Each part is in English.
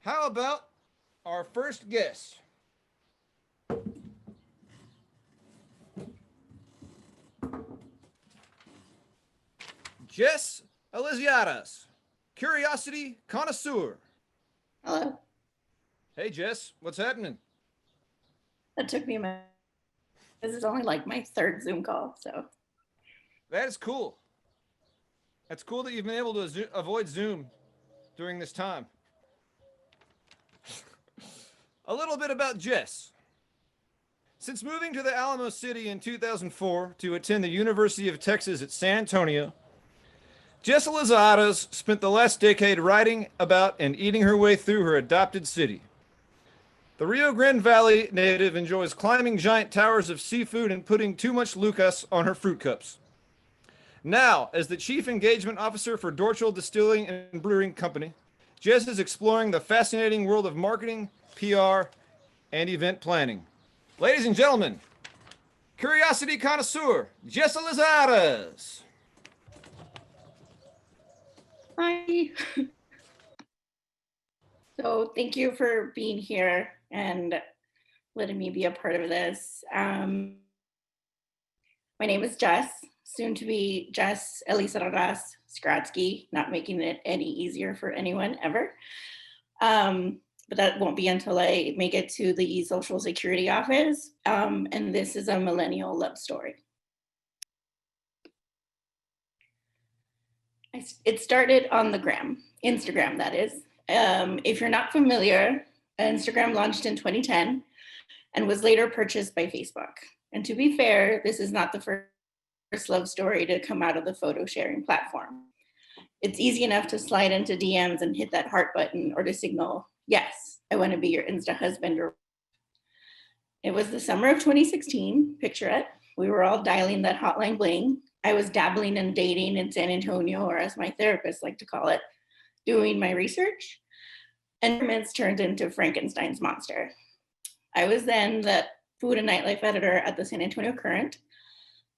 How about our first guest? Jess Elizarraras, Curiosity Connoisseur. Hello. Hey Jess, what's happening? That took me a minute. This is only like my third Zoom call, so. That is cool. That's cool that you've been able to avoid Zoom during this time. A little bit about Jess. Since moving to the Alamo City in 2004 to attend the University of Texas at San Antonio, Jess Elizarraras spent the last decade writing about and eating her way through her adopted city. The Rio Grande Valley native enjoys climbing giant towers of seafood and putting too much Lucas on her fruit cups. Now, as the Chief Engagement Officer for Dorchel Distilling and Brewing Company, Jess is exploring the fascinating world of marketing, PR, and event planning. Ladies and gentlemen, Curiosity Connoisseur, Jess Elizarraras. Hi. So thank you for being here and letting me be a part of this. My name is Jess, soon to be Jess Elizarraras Skratsky, not making it any easier for anyone ever. But that won't be until I make it to the Social Security office. And this is a millennial love story. It started on the Instagram, that is. If you're not familiar, Instagram launched in 2010 and was later purchased by Facebook. And to be fair, this is not the first love story to come out of the photo sharing platform. It's easy enough to slide into DMs and hit that heart button or to signal, yes, I want to be your Insta husband. It was the summer of 2016, picture it. We were all dialing that hotline bling. I was dabbling in dating in San Antonio, or as my therapist liked to call it, doing my research. And minutes turned into Frankenstein's monster. I was then the food and nightlife editor at the San Antonio Current,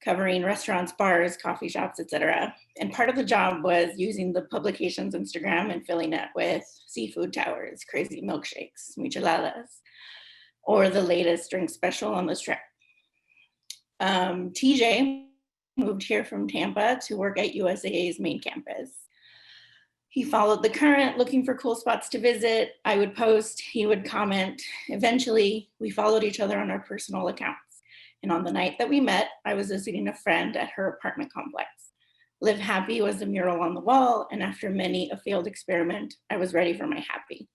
covering restaurants, bars, coffee shops, etc. And part of the job was using the publication's Instagram and filling it with seafood towers, crazy milkshakes, micheladas, or the latest drink special on the strip. TJ moved here from Tampa to work at USAA's main campus. He followed the Current, looking for cool spots to visit. I would post, he would comment. Eventually, we followed each other on our personal accounts. And on the night that we met, I was visiting a friend at her apartment complex. Live Happy was the mural on the wall, and after many a failed experiment, I was ready for my happy.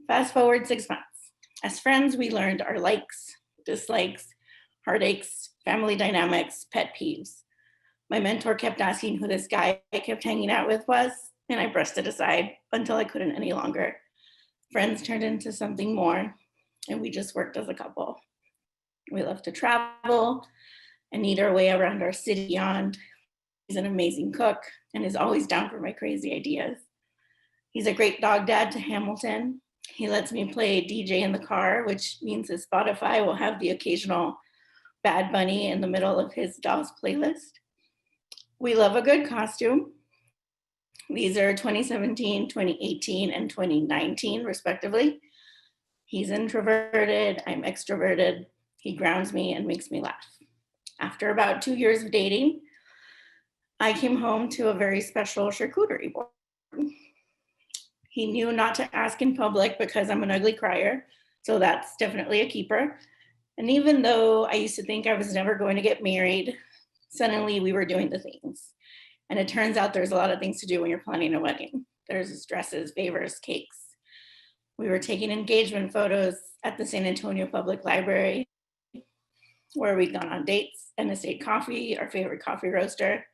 Fast forward 6 months. As friends, we learned our likes, dislikes, heartaches, family dynamics, pet peeves. My mentor kept asking who this guy I kept hanging out with was, and I brushed it aside until I couldn't any longer. Friends turned into something more, and we just worked as a couple. We love to travel and eat our way around our city beyond. He's an amazing cook and is always down for my crazy ideas. He's a great dog dad to Hamilton. He lets me play DJ in the car, which means his Spotify will have the occasional Bad Bunny in the middle of his DAWs playlist. We love a good costume. These are 2017, 2018, and 2019, respectively. He's introverted, I'm extroverted. He grounds me and makes me laugh. After about 2 years of dating, I came home to a very special charcuterie board. He knew not to ask in public because I'm an ugly crier, so that's definitely a keeper. And even though I used to think I was never going to get married, suddenly we were doing the things. And it turns out there's a lot of things to do when you're planning a wedding. There's dresses, favors, cakes. We were taking engagement photos at the San Antonio Public Library, where we'd gone on dates, and Estate Coffee, our favorite coffee roaster.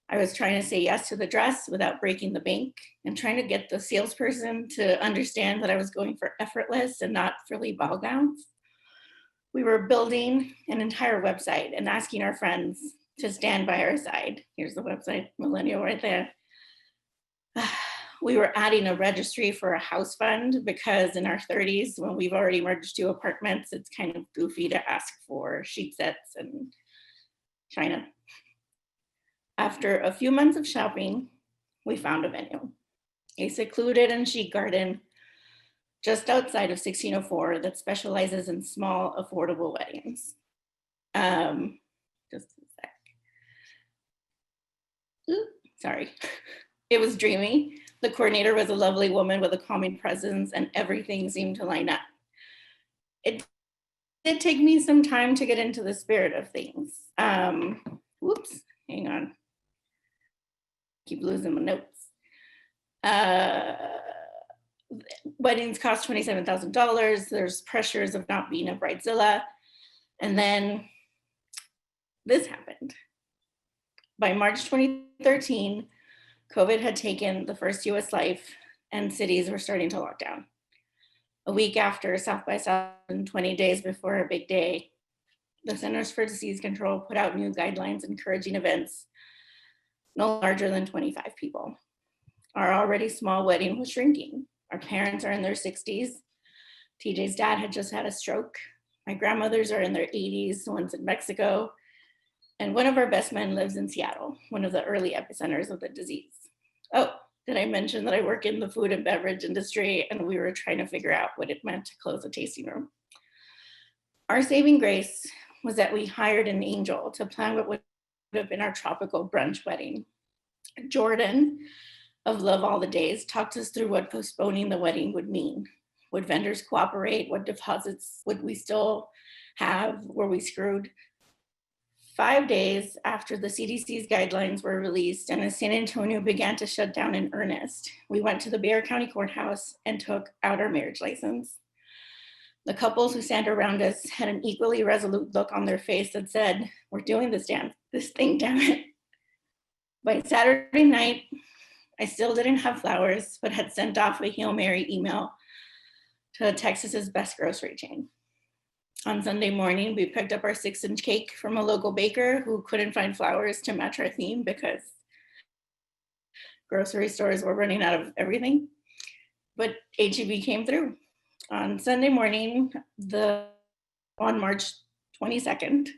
I was trying to say yes to the dress without breaking the bank and trying to get the salesperson to understand that I was going for effortless and not frilly ball gowns. We were building an entire website and asking our friends to stand by our side. Here's the website, millennial right there. We were adding a registry for a house fund because in our 30s, when we've already merged 2 apartments, it's kind of goofy to ask for sheet sets and china. After a few months of shopping, we found a venue. a secluded and chic garden just outside of 1604 that specializes in small, affordable weddings. Just a sec. Ooh, sorry. It was dreamy. The coordinator was a lovely woman with a calming presence, and everything seemed to line up. It did take me some time to get into the spirit of things. Whoops, hang on. Keep losing my notes. Weddings cost $27,000. There's pressures of not being a bridezilla. And then this happened. By March 2013, COVID had taken the first US life and cities were starting to lock down. A week after South by South and 20 days before a big day, the Centers for Disease Control put out new guidelines encouraging events no larger than 25 people. Our already small wedding was shrinking. Our parents are in their 60s. TJ's dad had just had a stroke. My grandmothers are in their 80s, one's in Mexico. And one of our best men lives in Seattle, one of the early epicenters of the disease. Oh, did I mention that I work in the food and beverage industry and we were trying to figure out what it meant to close a tasting room. Our saving grace was that we hired an angel to plan what would have been our tropical brunch wedding. Jordan of Love All the Days talked us through what postponing the wedding would mean. Would vendors cooperate? What deposits would we still have? Were we screwed? 5 days after the CDC's guidelines were released and as San Antonio began to shut down in earnest, we went to the Bexar County Courthouse and took out our marriage license. The couples who sat around us had an equally resolute look on their face that said, we're doing this thing, damn it. By Saturday night, I still didn't have flowers, but had sent off a Hail Mary email to Texas's best grocery chain. On Sunday morning, we picked up our 6-inch cake from a local baker who couldn't find flowers to match our theme because grocery stores were running out of everything. But HEB came through. On Sunday morning, on March 22nd,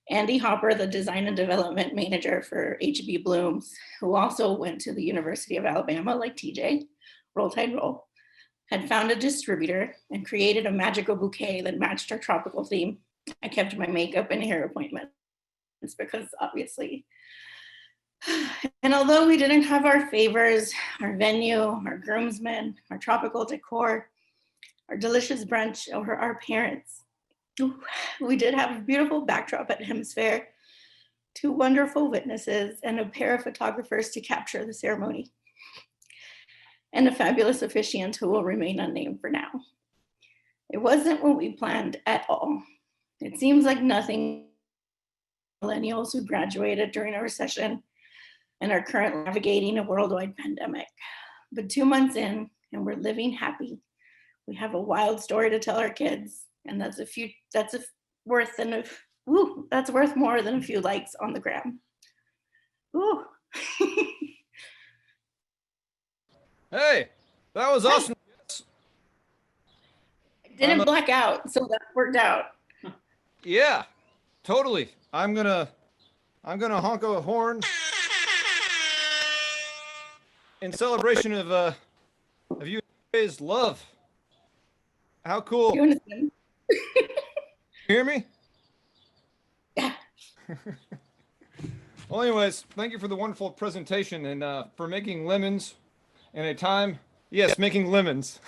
Andy Hopper, the design and development manager for HEB Blooms, who also went to the University of Alabama like TJ, Roll Tide Roll, had found a distributor and created a magical bouquet that matched our tropical theme. I kept my makeup and hair appointments because obviously. And although we didn't have our favors, our venue, our groomsmen, our tropical decor, our delicious brunch, or our parents, we did have a beautiful backdrop at Hemisphere, 2 wonderful witnesses, and a pair of photographers to capture the ceremony, and a fabulous officiant who will remain unnamed for now. It wasn't what we planned at all. It seems like nothing. Millennials who graduated during a recession and are currently navigating a worldwide pandemic. But 2 months in, and we're living happy. We have a wild story to tell our kids, and that's worth more than a few likes on the gram. Ooh. Hey, that was awesome. I didn't black out, so that worked out. Yeah, totally. I'm gonna honk a horn in celebration of you guys' love. How cool! You understand? Hear me? Yeah. Well, anyways, thank you for the wonderful presentation and for making lemons in a time. Yes, making lemons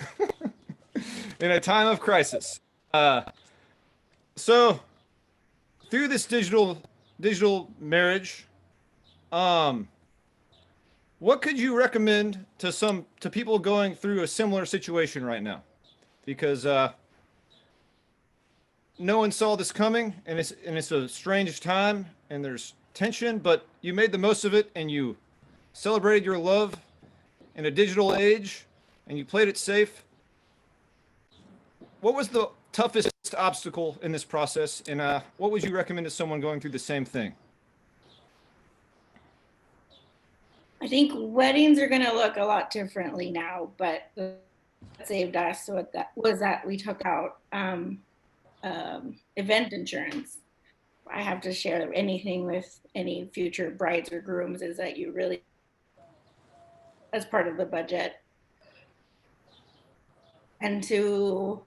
in a time of crisis. So through this digital marriage, what could you recommend to people going through a similar situation right now? Because no one saw this coming, and it's a strange time, and there's tension, but you made the most of it, and you celebrated your love in a digital age, and you played it safe. What was the toughest obstacle in this process, and what would you recommend to someone going through the same thing? I think weddings are going to look a lot differently now, but what saved us was that we took out event insurance. I have to share anything with any future brides or grooms is that you really, as part of the budget, and to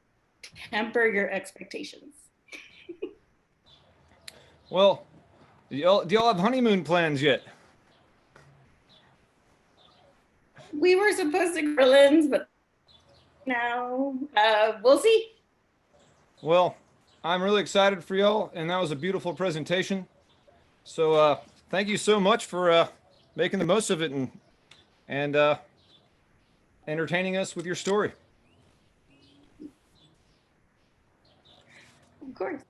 temper your expectations. Well, do y'all have honeymoon plans yet? We were supposed to go to Berlin's, but now we'll see. Well, I'm really excited for y'all, and that was a beautiful presentation. So thank you so much for making the most of it and entertaining us with your story. Of course.